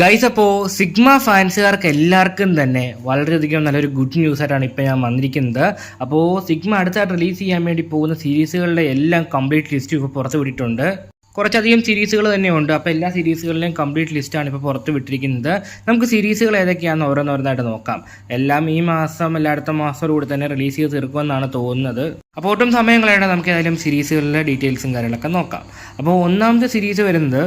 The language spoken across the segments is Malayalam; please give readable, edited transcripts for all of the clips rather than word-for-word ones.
ഗൈസ്, അപ്പോൾ സിഗ്മ ഫാൻസുകാർക്ക് എല്ലാവർക്കും തന്നെ വളരെയധികം നല്ലൊരു ഗുഡ് ന്യൂസ് ആയിട്ടാണ് ഇപ്പോൾ ഞാൻ വന്നിരിക്കുന്നത്. അപ്പോൾ സിഗ്മ അടുത്തായിട്ട് റിലീസ് ചെയ്യാൻ വേണ്ടി പോകുന്ന സീരീസുകളുടെ എല്ലാം കംപ്ലീറ്റ് ലിസ്റ്റ് ഇപ്പോൾ പുറത്ത് വിട്ടിട്ടുണ്ട്. കുറച്ചധികം സീരീസുകൾ തന്നെയുണ്ട്. അപ്പോൾ എല്ലാ സീരീസുകളിലെയും കംപ്ലീറ്റ് ലിസ്റ്റാണ് ഇപ്പോൾ പുറത്ത് വിട്ടിരിക്കുന്നത്. നമുക്ക് സീരീസുകൾ ഏതൊക്കെയാണെന്ന് ഓരോന്നോരോന്നായിട്ട് നോക്കാം. എല്ലാം ഈ മാസം അല്ല അടുത്ത മാസത്തോടുകൂടി തന്നെ റിലീസ് ചെയ്ത് തീർക്കുമെന്നാണ് തോന്നുന്നത്. അപ്പോൾ ഒട്ടും സമയം കളയണ്ട, നമുക്ക് ഏതായാലും സീരീസുകളിലെ ഡീറ്റെയിൽസും കാര്യങ്ങളൊക്കെ നോക്കാം. അപ്പോൾ ഒന്നാമത്തെ സീരീസ് വരുന്നത്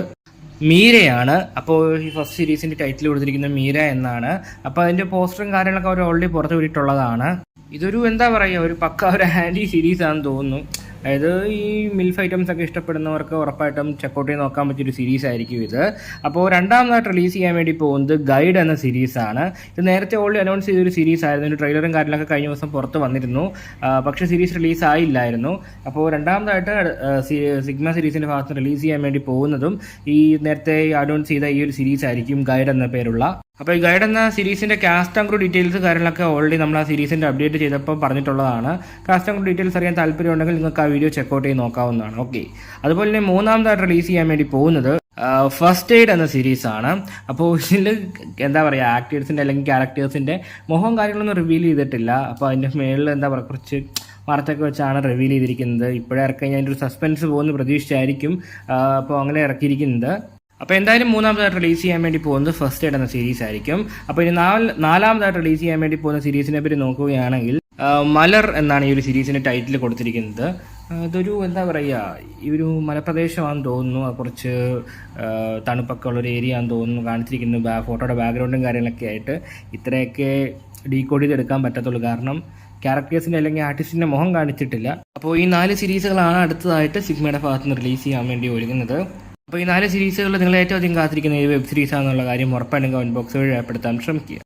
മീരയാണ്. അപ്പോൾ ഈ ഫസ്റ്റ് സീരീസിൻ്റെ ടൈറ്റിൽ കൊടുത്തിരിക്കുന്നത് മീര എന്നാണ്. അപ്പോൾ അതിൻ്റെ പോസ്റ്ററും കാര്യങ്ങളൊക്കെ അവർ ഓൾറെഡി പുറത്ത് വിട്ടിട്ടുള്ളതാണ്. ഇതൊരു എന്താ പറയുക, ഒരു പക്ക ഒരു ആൻറ്റി സീരീസ് ആണെന്ന് തോന്നുന്നു. അതായത് ഈ മിൽഫ് ഐറ്റംസ് ഒക്കെ ഇഷ്ടപ്പെടുന്നവർക്ക് ഉറപ്പായിട്ടും ചെക്കൗട്ട് ചെയ്ത് നോക്കാൻ പറ്റിയൊരു സീരീസ് ആയിരിക്കും ഇത്. അപ്പോൾ രണ്ടാമതായിട്ട് റിലീസ് ചെയ്യാൻ വേണ്ടി പോകുന്നത് ഗൈഡ് എന്ന സീരീസാണ്. ഇത് നേരത്തെ ഓൾറെഡി അനൗൺസ് ചെയ്തൊരു സീരീസ് ആയിരുന്നു. ഒരു ട്രെയിലറും കാര്യങ്ങളൊക്കെ കഴിഞ്ഞ ദിവസം പുറത്ത് വന്നിരുന്നു. പക്ഷേ സീരീസ് റിലീസ് ആയില്ലായിരുന്നു. അപ്പോൾ രണ്ടാമതായിട്ട് സിഗ്മ സീരീസിൻ്റെ ഭാഗത്ത് റിലീസ് ചെയ്യാൻ വേണ്ടി പോകുന്നതും ഈ നേരത്തെ അനൗൺസ് ചെയ്ത ഈ ഒരു സീരീസ് ആയിരിക്കും, ഗൈഡ് എന്ന പേരുള്ള. അപ്പോൾ ഈ ഗൈഡ് എന്ന സീരീസിൻ്റെ കാസ്റ്റ് ആൻഡ് ക്രൂ ഡീറ്റെയിൽസ് കാര്യങ്ങളൊക്കെ ഓൾറെഡി നമ്മൾ ആ സീരീസിൻ്റെ അപ്ഡേറ്റ് ചെയ്തപ്പോൾ പറഞ്ഞിട്ടുള്ളതാണ്. കാസ്റ്റ് ആൻഡ് ക്രൂ ഡീറ്റെയിൽസ് അറിയാൻ താല്പര്യമുണ്ടെങ്കിൽ നിങ്ങൾക്ക് ആ വീഡിയോ ചെക്കൗട്ട് ചെയ്ത് നോക്കാവുന്നതാണ്. ഓക്കെ, അതുപോലെ തന്നെ മൂന്നാമതായിട്ട് റിലീസ് ചെയ്യാൻ വേണ്ടി പോകുന്നത് ഫസ്റ്റ് എയ്ഡ് എന്ന സീരീസാണ്. അപ്പോൾ ഇതിൽ എന്താ പറയുക, ആക്ടേഴ്സിൻ്റെ അല്ലെങ്കിൽ ക്യാരക്ടേഴ്സിൻ്റെ മുഖം കാര്യങ്ങളൊന്നും റിവീൽ ചെയ്തിട്ടില്ല. അപ്പോൾ അതിൻ്റെ മേളിൽ എന്താ പറയുക, കുറച്ച് മറത്തൊക്കെ വെച്ചാണ് റിവീൽ ചെയ്തിരിക്കുന്നത്. ഇപ്പോഴേ ഇറക്കി കഴിഞ്ഞാൽ അതിൻ്റെ ഒരു സസ്പെൻസ് പോകുന്ന പ്രതീക്ഷിച്ചായിരിക്കും അപ്പോൾ അങ്ങനെ ഇറക്കിയിരിക്കുന്നത്. അപ്പോൾ എന്തായാലും മൂന്നാമതായിട്ട് റിലീസ് ചെയ്യാൻ വേണ്ടി പോകുന്നത് ഫസ്റ്റ് എയ്ഡ് എന്ന സീരീസ് ആയിരിക്കും. അപ്പോൾ ഇനി നാലാമതായിട്ട് റിലീസ് ചെയ്യാൻ വേണ്ടി പോകുന്ന സീരീസിനെ പറ്റി നോക്കുകയാണെങ്കിൽ മലർ എന്നാണ് ഈ ഒരു സീരീസിൻ്റെ ടൈറ്റിൽ കൊടുത്തിരിക്കുന്നത്. ഇതൊരു എന്താ പറയുക, ഈ ഒരു മലപ്രദേശമാണെന്ന് തോന്നുന്നു. കുറച്ച് തണുപ്പൊക്കെ ഉള്ളൊരു ഏരിയ ആണെന്ന് തോന്നുന്നു കാണിച്ചിരിക്കുന്നു. ഫോട്ടോയുടെ ബാക്ക്ഗ്രൗണ്ടും കാര്യങ്ങളൊക്കെ ആയിട്ട് ഇത്രയൊക്കെ ഡീകോഡ് ചെയ്തെടുക്കാൻ പറ്റത്തുള്ളൂ. കാരണം ക്യാരക്ടേഴ്സിൻ്റെ അല്ലെങ്കിൽ ആർട്ടിസ്റ്റിൻ്റെ മുഖം കാണിച്ചിട്ടില്ല. അപ്പോൾ ഈ 4 സീരീസുകളാണ് അടുത്തതായിട്ട് സിഗ്മയുടെ ഭാഗത്ത് നിന്ന് റിലീസ് ചെയ്യാൻ വേണ്ടി ഒരുങ്ങുന്നത്. അപ്പോൾ ഈ 4 സീരീസുകൾ നിങ്ങൾ ഏറ്റവും അധികം കാത്തിരിക്കുന്ന ഏത് വെബ് സീരീസാണെന്നുള്ള കാര്യം ഉറപ്പായിട്ടും കമൻറ്റ് ബോക്സ് വഴി രേഖപ്പെടുത്താൻ ശ്രമിക്കുക.